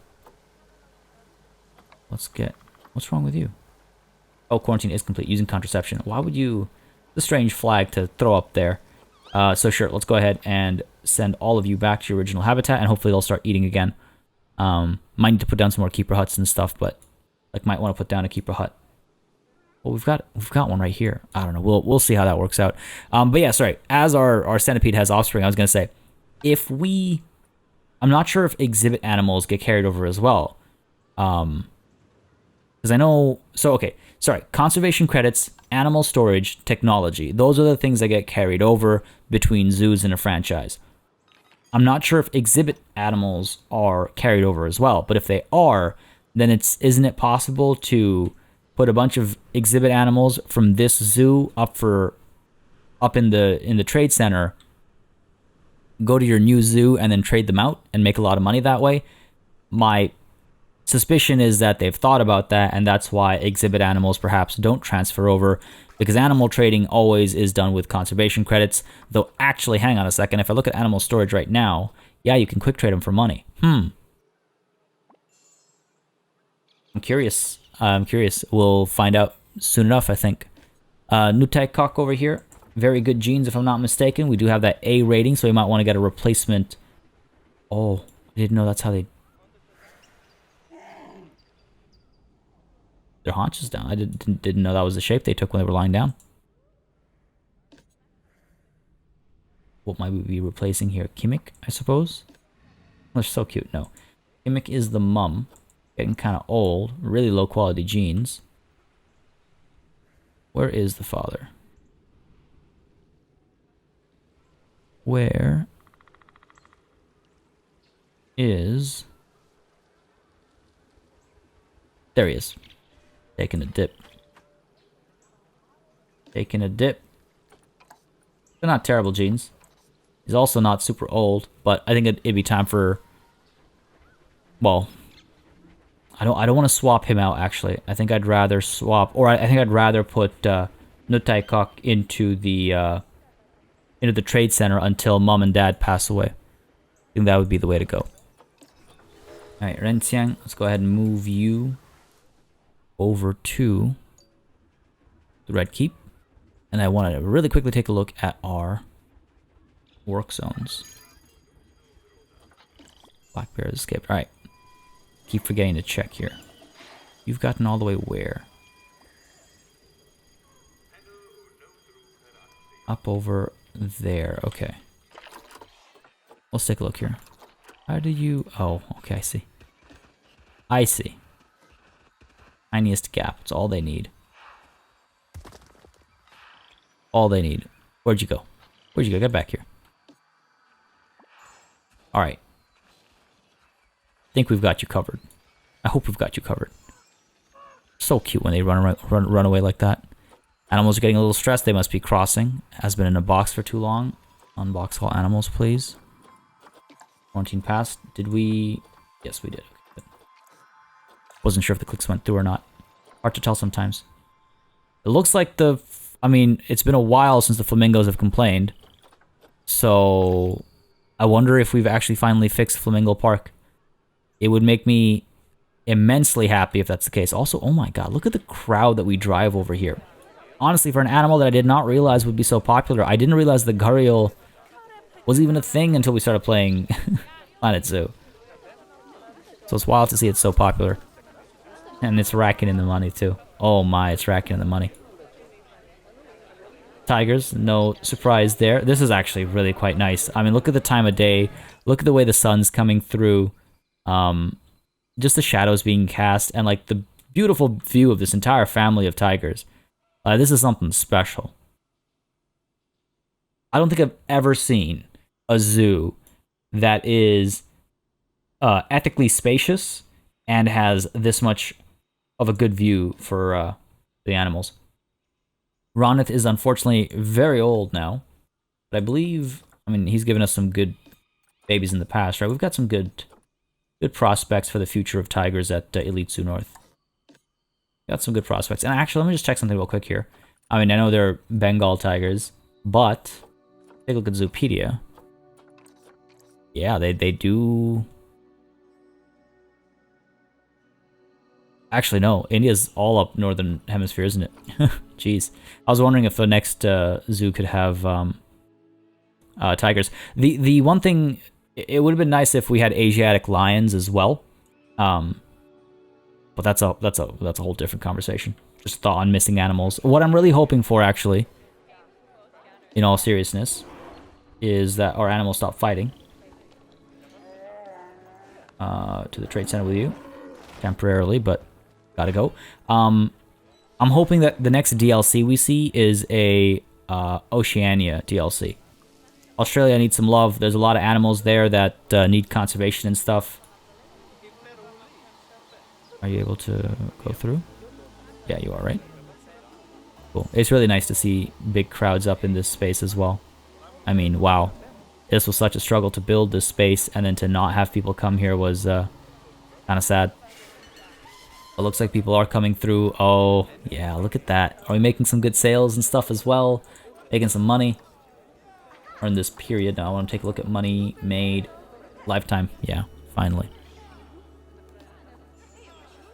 Let's get... What's wrong with you? Oh, quarantine is complete. Using contraception. Why would you... The strange flag to throw up there. So sure, let's go ahead and send all of you back to your original habitat, and hopefully they'll start eating again. Might need to put down some more keeper huts and stuff, but... Like, might want to put down a keeper hut. Well, we've got one right here. I don't know. We'll see how that works out. But yeah, sorry. As our centipede has offspring, I was going to say, if we... I'm not sure if exhibit animals get carried over as well. Because I know... So, okay. Sorry. Conservation credits, animal storage, technology. Those are the things that get carried over between zoos and a franchise. I'm not sure if exhibit animals are carried over as well. But if they are, then isn't it possible to put a bunch of exhibit animals from this zoo up in the trade center, go to your new zoo, and then trade them out and make a lot of money that way? My suspicion is that they've thought about that, and that's why exhibit animals perhaps don't transfer over, because animal trading always is done with conservation credits. Though actually, hang on a second, if I look at animal storage right now, yeah, you can quick trade them for money. I'm curious. We'll find out soon enough, I think. Nutai over here. Very good genes, if I'm not mistaken. We do have that A rating, so we might want to get a replacement. Oh, I didn't know that's how they... Their haunches down. I didn't know that was the shape they took when they were lying down. What might we be replacing here? Kimik, I suppose? They're so cute. No. Kimik is the mum. Getting kind of old. Really low quality genes. Where is the father? Where is... There he is. Taking a dip. Taking a dip. They're not terrible genes. He's also not super old, but I think it'd be time for... Well, I don't want to swap him out, actually. I think I'd rather swap... Or I think I'd rather put Nutai Kok into the trade center until mom and dad pass away. I think that would be the way to go. Alright, Renxiang, let's go ahead and move you over to the Red Keep. And I want to really quickly take a look at our work zones. Black Bear has escaped. Alright. Keep forgetting to check here. You've gotten all the way where? Up over there. Okay. Let's take a look here. How do you... Oh, okay, I see. I see. Tiniest gap. It's all they need. All they need. Where'd you go? Where'd you go? Get back here. Alright. I think we've got you covered. I hope we've got you covered. So cute when they run away like that. Animals are getting a little stressed. They must be crossing. Has been in a box for too long. Unbox all animals, please. Quarantine passed. Did we... Yes, we did. Okay. Wasn't sure if the clicks went through or not. Hard to tell sometimes. It looks like the... I mean, it's been a while since the flamingos have complained. So... I wonder if we've actually finally fixed Flamingo Park. It would make me immensely happy if that's the case. Also, oh my god, look at the crowd that we drive over here. Honestly, for an animal that I did not realize would be so popular, I didn't realize the gharial was even a thing until we started playing Planet Zoo. So it's wild to see it's so popular. And it's racking in the money too. Oh my, it's racking in the money. Tigers, no surprise there. This is actually really quite nice. I mean, look at the time of day. Look at the way the sun's coming through. Just the shadows being cast and like the beautiful view of this entire family of tigers. This is something special. I don't think I've ever seen a zoo that is ethically spacious and has this much of a good view for the animals. Ronith is unfortunately very old now, but I believe, I mean, he's given us some good babies in the past, right? We've got some good prospects for the future of tigers at Elite Zoo North. Got some good prospects. And actually, let me just check something real quick here. I mean, I know they're Bengal tigers, but take a look at Zoopedia. Yeah, they do... Actually, no. India's all up northern hemisphere, isn't it? Jeez. I was wondering if the next zoo could have tigers. The one thing... It would have been nice if we had Asiatic lions as well. But that's a whole different conversation. Just thought on missing animals. What I'm really hoping for, actually, in all seriousness, is that our animals stop fighting. To the trade center with you. Temporarily, but gotta go. I'm hoping that the next DLC we see is a Oceania DLC. Australia needs some love. There's a lot of animals there that need conservation and stuff. Are you able to go through? Yeah, you are, right? Cool. It's really nice to see big crowds up in this space as well. I mean, wow. This was such a struggle to build this space, and then to not have people come here was kind of sad. It looks like people are coming through. Oh, yeah, look at that. Are we making some good sales and stuff as well? Making some money? Or in this period. Now I want to take a look at money made. Lifetime. Yeah, finally.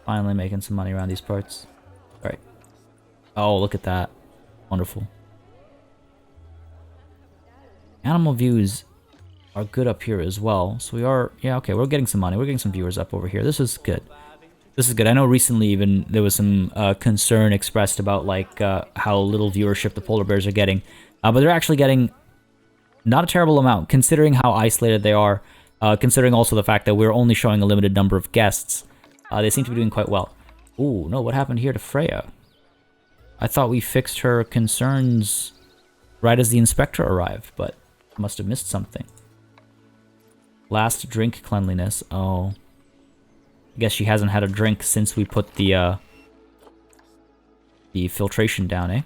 Finally making some money around these parts. Alright. Oh, look at that. Wonderful. Animal views are good up here as well. So we are, yeah, okay, we're getting some money. We're getting some viewers up over here. This is good. This is good. I know recently even there was some concern expressed about like how little viewership the polar bears are getting. But they're actually getting not a terrible amount considering how isolated they are. Considering also the fact that we're only showing a limited number of guests. They seem to be doing quite well. Ooh, no, what happened here to Freya? I thought we fixed her concerns right as the inspector arrived, but I must have missed something. Last drink cleanliness. Oh. I guess she hasn't had a drink since we put the filtration down, eh?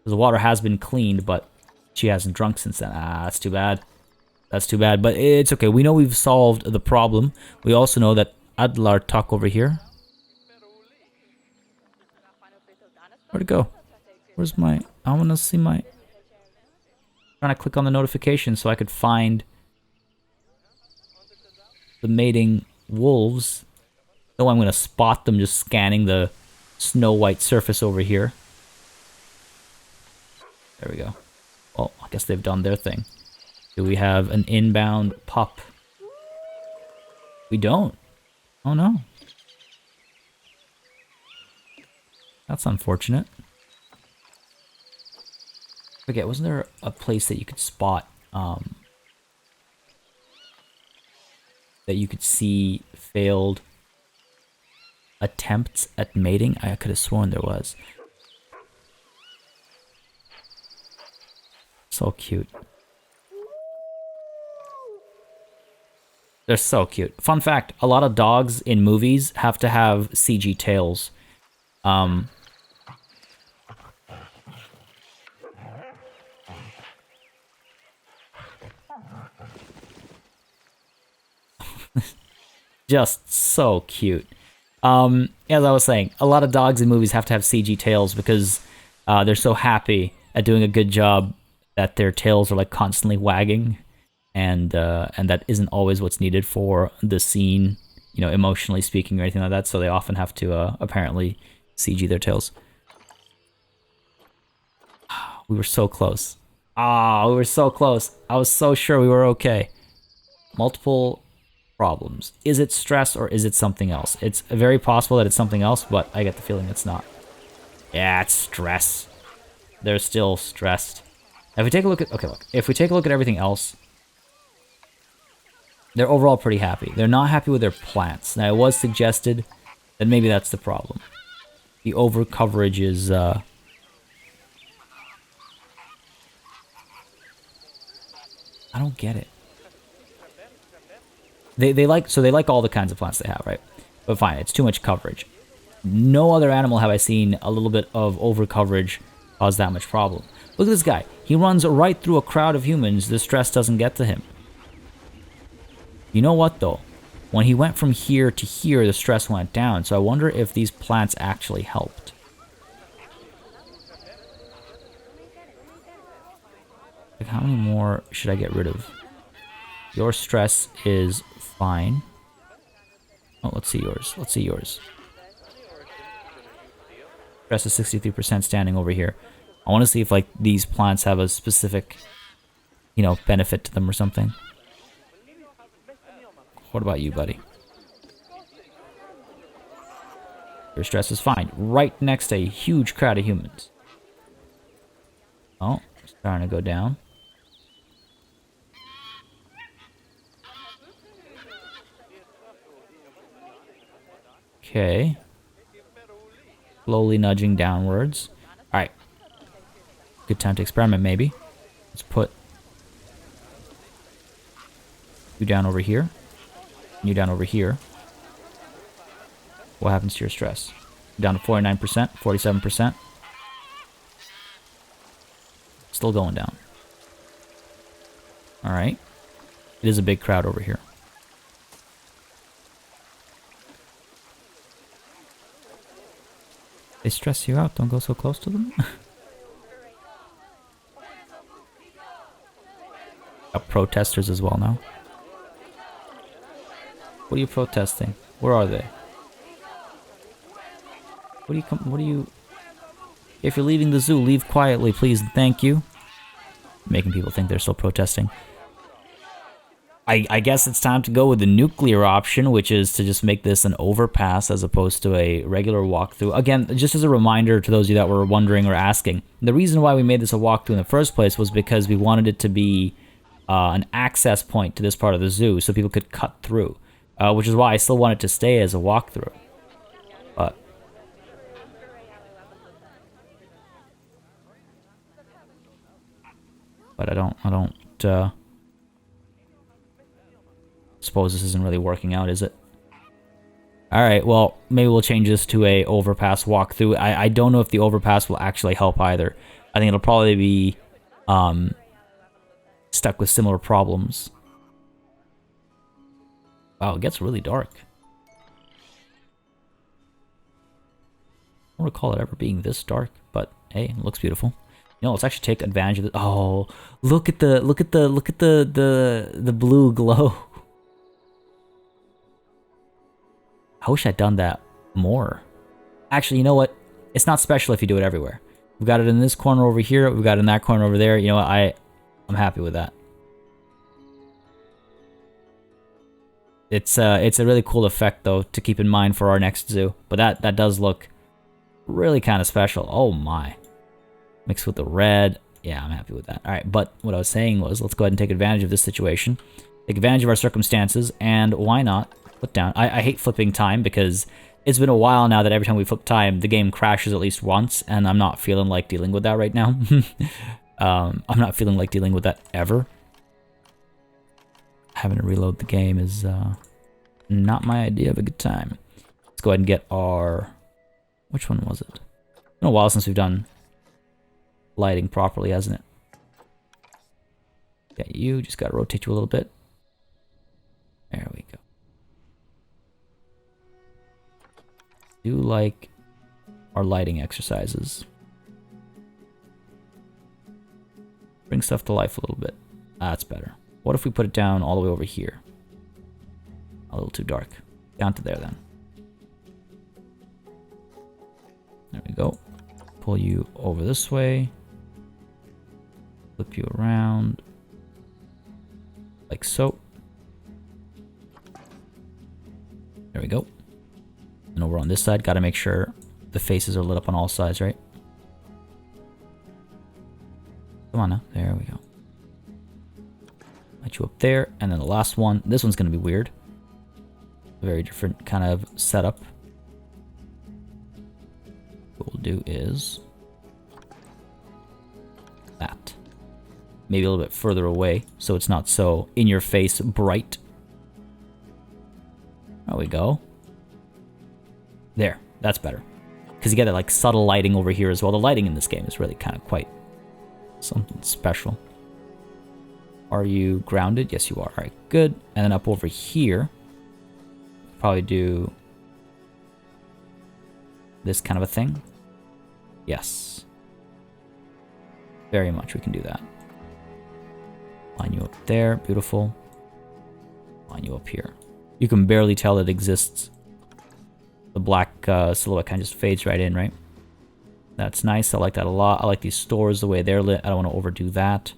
The water has been cleaned, but she hasn't drunk since then. Ah, that's too bad. That's too bad, but it's okay. We know we've solved the problem. We also know that Adlar Tuck over here. Where'd it go? Where's my... I want to see my... Trying to click on the notification so I could find the mating wolves. Oh, I'm going to spot them just scanning the snow white surface over here. There we go. Well, I guess they've done their thing. Do we have an inbound pup? We don't. Oh no. That's unfortunate. Forget, wasn't there a place that you could spot, that you could see failed attempts at mating? I could have sworn there was. So cute. They're so cute. Fun fact, a lot of dogs in movies have to have CG tails. Just so cute. As I was saying, a lot of dogs in movies have to have CG tails because they're so happy at doing a good job that their tails are like constantly wagging, and that isn't always what's needed for the scene, you know, emotionally speaking or anything like that. So they often have to apparently CG their tails. We were so close. Ah, we were so close. I was so sure we were okay. Multiple problems. Is it stress or is it something else? It's very possible that it's something else, but I get the feeling it's not. Yeah, it's stress. They're still stressed. If we take a look at... Okay, look. If we take a look at everything else, they're overall pretty happy. They're not happy with their plants. Now, it was suggested that maybe that's the problem. The over-coverage is... I don't get it. They like all the kinds of plants they have, right? But fine, it's too much coverage. No other animal have I seen a little bit of over coverage cause that much problem. Look at this guy. He runs right through a crowd of humans. The stress doesn't get to him. You know what though? When he went from here to here, the stress went down. So I wonder if these plants actually helped. Like, how many more should I get rid of? Your stress is fine. Oh, let's see yours. Let's see yours. Stress is 63% standing over here. I want to see if, like, these plants have a specific, you know, benefit to them or something. What about you, buddy? Your stress is fine. Right next to a huge crowd of humans. Oh, starting to go down. Okay. Slowly nudging downwards. Alright. Good time to experiment, maybe. Let's put you down over here. And you down over here. What happens to your stress? Down to 49%, 47%. Still going down. Alright. It is a big crowd over here. They stress you out. Don't go so close to them. Got protesters as well now. What are you protesting? Where are they? What do you If you're leaving the zoo, leave quietly, please, and thank you. Making people think they're still protesting. I guess it's time to go with the nuclear option, which is to just make this an overpass as opposed to a regular walkthrough. Again, just as a reminder to those of you that were wondering or asking, the reason why we made this a walkthrough in the first place was because we wanted it to be an access point to this part of the zoo so people could cut through, which is why I still want it to stay as a walkthrough. But I don't suppose this isn't really working out, is it? Alright, well, maybe we'll change this to a overpass walkthrough. I don't know if the overpass will actually help either. I think it'll probably be stuck with similar problems. Wow, it gets really dark. I don't recall it ever being this dark, but hey, it looks beautiful. You know, let's actually take advantage of it. Oh, look at the blue glow. I wish I'd done that more. Actually, you know what? It's not special if you do it everywhere. We've got it in this corner over here. We've got it in that corner over there. You know what? I'm happy with that. It's a really cool effect though to keep in mind for our next zoo. But that does look really kind of special. Oh my. Mixed with the red. Yeah, I'm happy with that. All right, but what I was saying was let's go ahead and take advantage of this situation. Take advantage of our circumstances, and why not flip down? I hate flipping time because it's been a while now that every time we flip time, the game crashes at least once, and I'm not feeling like dealing with that right now. I'm not feeling like dealing with that ever. Having to reload the game is not my idea of a good time. Let's go ahead and get our... Which one was it? It's been a while since we've done lighting properly, hasn't it? Yeah, you just gotta rotate you a little bit. There we go. Do like our lighting exercises. Bring stuff to life a little bit. That's better. What if we put it down all the way over here? A little too dark. Down to there then. There we go. Pull you over this way. Flip you around. Like so. There we go. And over on this side, gotta make sure the faces are lit up on all sides, right? Come on now. There we go. Light you up there. And then the last one. This one's gonna be weird. Very different kind of setup. What we'll do is that. Maybe a little bit further away so it's not so in your face bright. There we go. There, that's better. Because you get that like subtle lighting over here as well. The lighting in this game is really kind of quite something special. Are you grounded? Yes, you are. All right, good. And then up over here, probably do this kind of a thing. Yes. Very much we can do that. Line you up there, beautiful. Line you up here. You can barely tell it exists. The black silhouette kind of just fades right in, right? That's nice, I like that a lot. I like these stores, the way they're lit. I don't want to overdo that.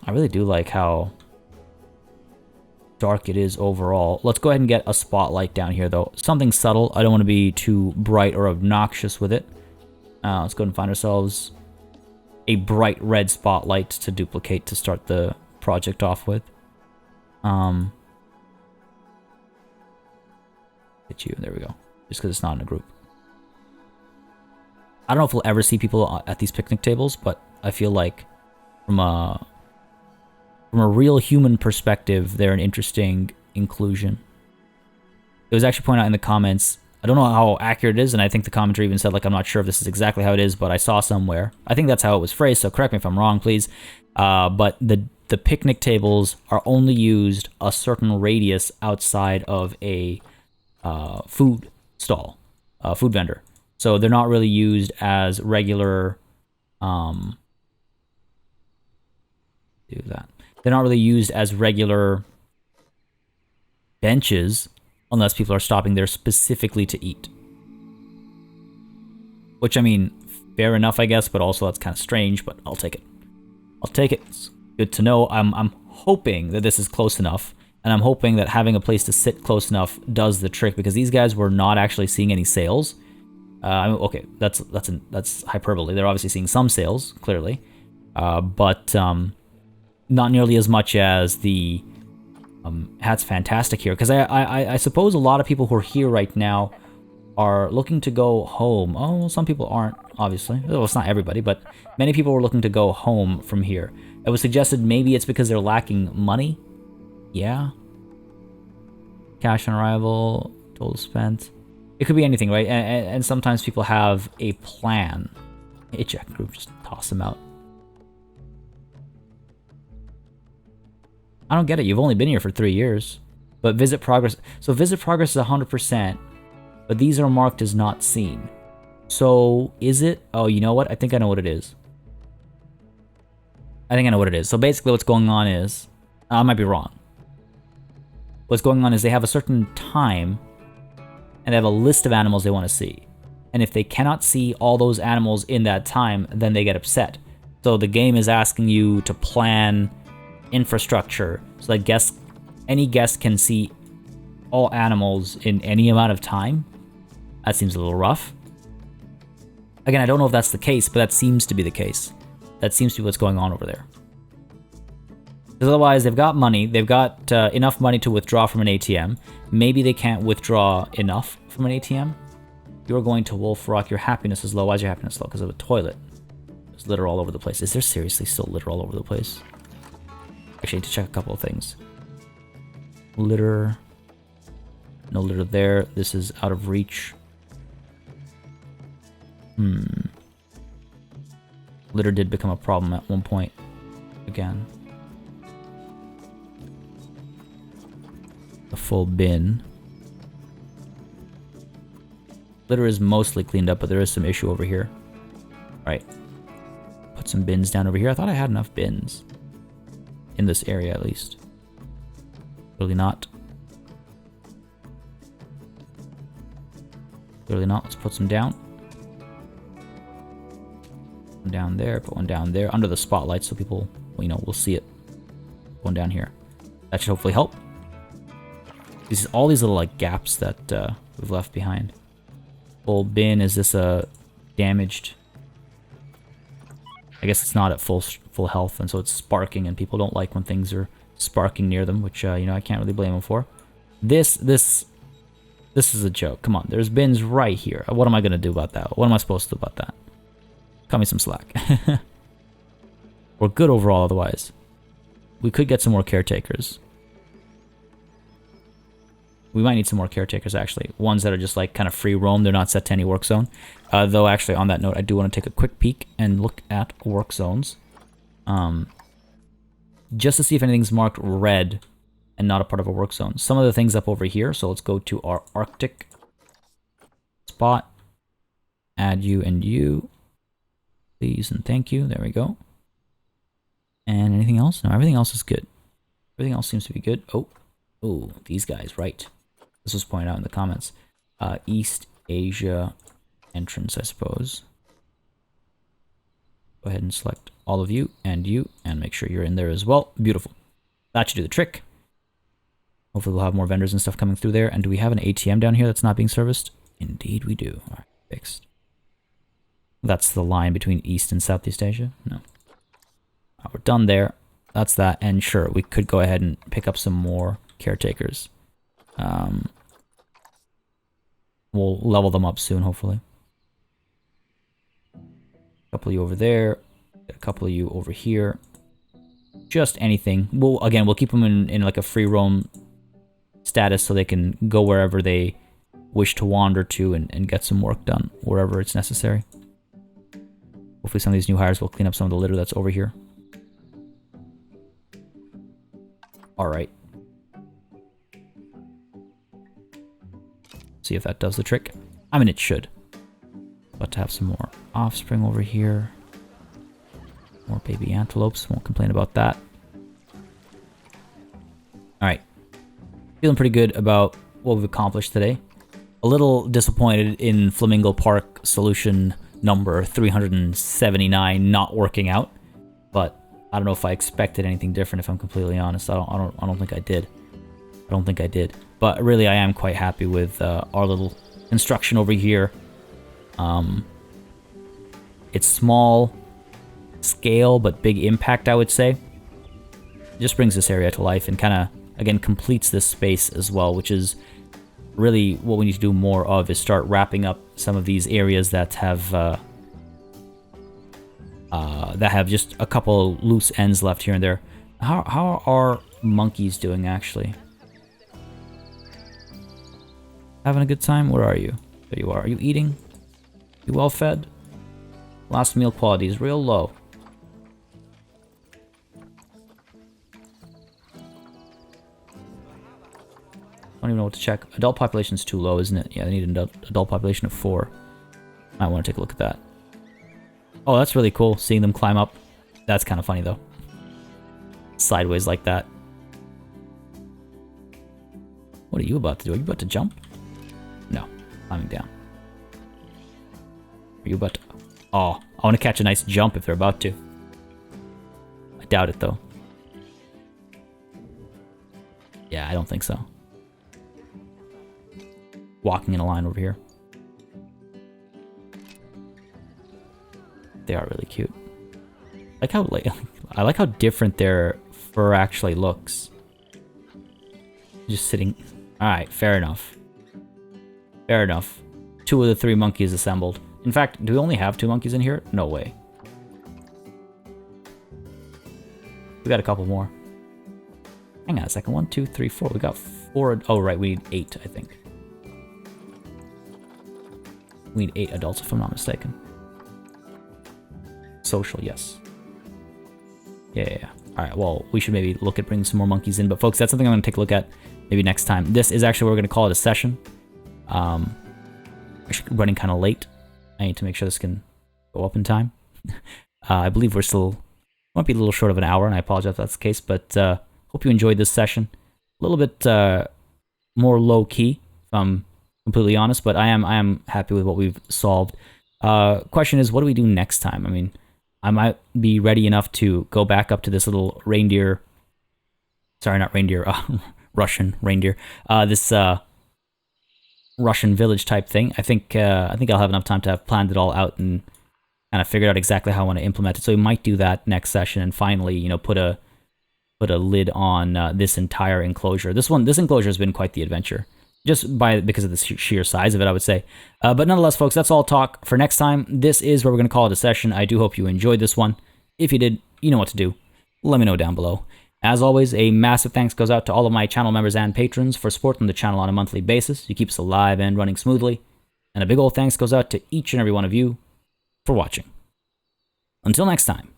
I really do like how dark it is overall. Let's go ahead and get a spotlight down here though. Something subtle. I don't want to be too bright or obnoxious with it. Let's go ahead and find ourselves a bright red spotlight to duplicate to start the project off with. Hit you. There we go. Just because it's not in a group. I don't know if we'll ever see people at these picnic tables, but I feel like from a real human perspective, they're an interesting inclusion. It was actually pointed out in the comments. I don't know how accurate it is, and I think the commenter even said, like, I'm not sure if this is exactly how it is, but I saw somewhere. I think that's how it was phrased, so correct me if I'm wrong, please. But the picnic tables are only used a certain radius outside of a food stall, food vendor. So they're not really used as regular, do that. They're not really used as regular benches unless people are stopping there specifically to eat. Which, I mean, fair enough, I guess, but also that's kind of strange, but I'll take it. I'll take it. It's good to know. I'm hoping that this is close enough, and I'm hoping that having a place to sit close enough does the trick, because these guys were not actually seeing any sales. I mean, okay, that's hyperbole. They're obviously seeing some sales, clearly, but not nearly as much as the Hat's fantastic here, because I suppose a lot of people who are here right now are looking to go home. Oh, well, some people aren't, obviously. Well, it's not everybody, but many people are looking to go home from here. It was suggested maybe it's because they're lacking money. Yeah. Cash on arrival, total spent. It could be anything, right? And sometimes people have a plan. Eject group, just toss them out. I don't get it. You've only been here for 3 years. But visit progress. So visit progress is 100%. But these are marked as not seen. So is it? Oh, you know what? I think I know what it is. I think I know what it is. So basically what's going on is... I might be wrong. What's going on is they have a certain time and they have a list of animals they want to see. And if they cannot see all those animals in that time, then they get upset. So the game is asking you to plan infrastructure so that any guest can see all animals in any amount of time. That seems a little rough. Again, I don't know if that's the case, but that seems to be the case. That seems to be what's going on over there. Because otherwise, they've got money. They've got enough money to withdraw from an ATM. Maybe they can't withdraw enough from an ATM. You're going to Wolf Rock. Your happiness is low. Why is your happiness low? Because of a toilet. There's litter all over the place. Is there seriously still litter all over the place? Actually, I need to check a couple of things. Litter. No litter there. This is out of reach. Litter did become a problem at one point. Again. The full bin. Litter is mostly cleaned up, but there is some issue over here. Right. Put some bins down over here. I thought I had enough bins. In this area, at least. Clearly not. Clearly not. Let's put some down. One down there. Put one down there. Under the spotlight so people, you know, will see it. One down here. That should hopefully help. All these little, like, gaps that we've left behind. Full bin. Is this a damaged... I guess it's not at full health, and so it's sparking, and people don't like when things are sparking near them, which, you know, I can't really blame them for. This is a joke. Come on, there's bins right here. What am I going to do about that? What am I supposed to do about that? Cut me some slack. We're good overall otherwise. We could get some more caretakers. We might need some more caretakers, actually. Ones that are just, like, kind of free roam. They're not set to any work zone. Though, actually, on that note, I do want to take a quick peek and look at work zones. Just to see if anything's marked red and not a part of a work zone. Some of the things up over here. So let's go to our Arctic spot. Add you and you. Please and thank you. There we go. And anything else? No, everything else is good. Everything else seems to be good. Oh, these guys, right. This was pointed out in the comments. East Asia entrance, I suppose. Go ahead and select all of you, and make sure you're in there as well. Beautiful. That should do the trick. Hopefully we'll have more vendors and stuff coming through there. And do we have an ATM down here that's not being serviced? Indeed we do. All right, fixed. That's the line between East and Southeast Asia? No. We're done there. That's that. And sure, we could go ahead and pick up some more caretakers. We'll level them up soon, hopefully. A couple of you over there. A couple of you over here. Just anything. We'll keep them in like a free roam status so they can go wherever they wish to wander to and get some work done wherever it's necessary. Hopefully some of these new hires will clean up some of the litter that's over here. Alright. See if that does the trick. I mean, it should. About to have some more offspring over here. More baby antelopes. Won't complain about that. Alright. Feeling pretty good about what we've accomplished today. A little disappointed in Flamingo Park Solution number 379 not working out, but I don't know if I expected anything different. If I'm completely honest, I don't think I did. I don't think I did. But really, I am quite happy with our little construction over here. It's small scale, but big impact, I would say. Just brings this area to life and kind of, again, completes this space as well, which is really what we need to do more of, is start wrapping up some of these areas that have just a couple loose ends left here and there. How are monkeys doing, actually? Having a good time? Where are you? There you are. Are you eating? You well fed? Last meal quality is real low. I don't even know what to check. Adult population is too low, isn't it? Yeah, I need an adult population of 4. I want to take a look at that. Oh, that's really cool, seeing them climb up. That's kind of funny, though. Sideways like that. What are you about to do? Are you about to jump? No, climbing down. Are you about to... Oh, I want to catch a nice jump if they're about to. I doubt it, though. Yeah, I don't think so. Walking in a line over here. They are really cute. I like how different their fur actually looks. Just sitting. All right, fair enough. Fair enough. 2 of the 3 monkeys assembled. In fact, do we only have 2 monkeys in here? No way. We got a couple more. Hang on a second. 1, 2, 3, 4. We got 4. Oh, right. We need 8, I think. We need 8 adults, if I'm not mistaken. Social, yes. Yeah. Alright, well, we should maybe look at bringing some more monkeys in. But folks, that's something I'm going to take a look at maybe next time. This is actually where we're going to call it a session. Actually running kind of late. I need to make sure this can go up in time. I believe we're still... Might be a little short of an hour, and I apologize if that's the case. But hope you enjoyed this session. A little bit more low-key, if I'm completely honest. But I am happy with what we've solved. Question is, what do we do next time? I mean... I might be ready enough to go back up to this little reindeer. Sorry, not reindeer. Russian reindeer. This Russian village type thing. I think I'll have enough time to have planned it all out and kind of figured out exactly how I want to implement it. So we might do that next session and finally, you know, put a lid on this entire enclosure. This enclosure has been quite the adventure. Just because of the sheer size of it, I would say. But nonetheless, folks, that's all talk for next time. This is where we're going to call it a session. I do hope you enjoyed this one. If you did, you know what to do. Let me know down below. As always, a massive thanks goes out to all of my channel members and patrons for supporting the channel on a monthly basis. You keep us alive and running smoothly. And a big old thanks goes out to each and every one of you for watching. Until next time.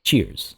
Cheers.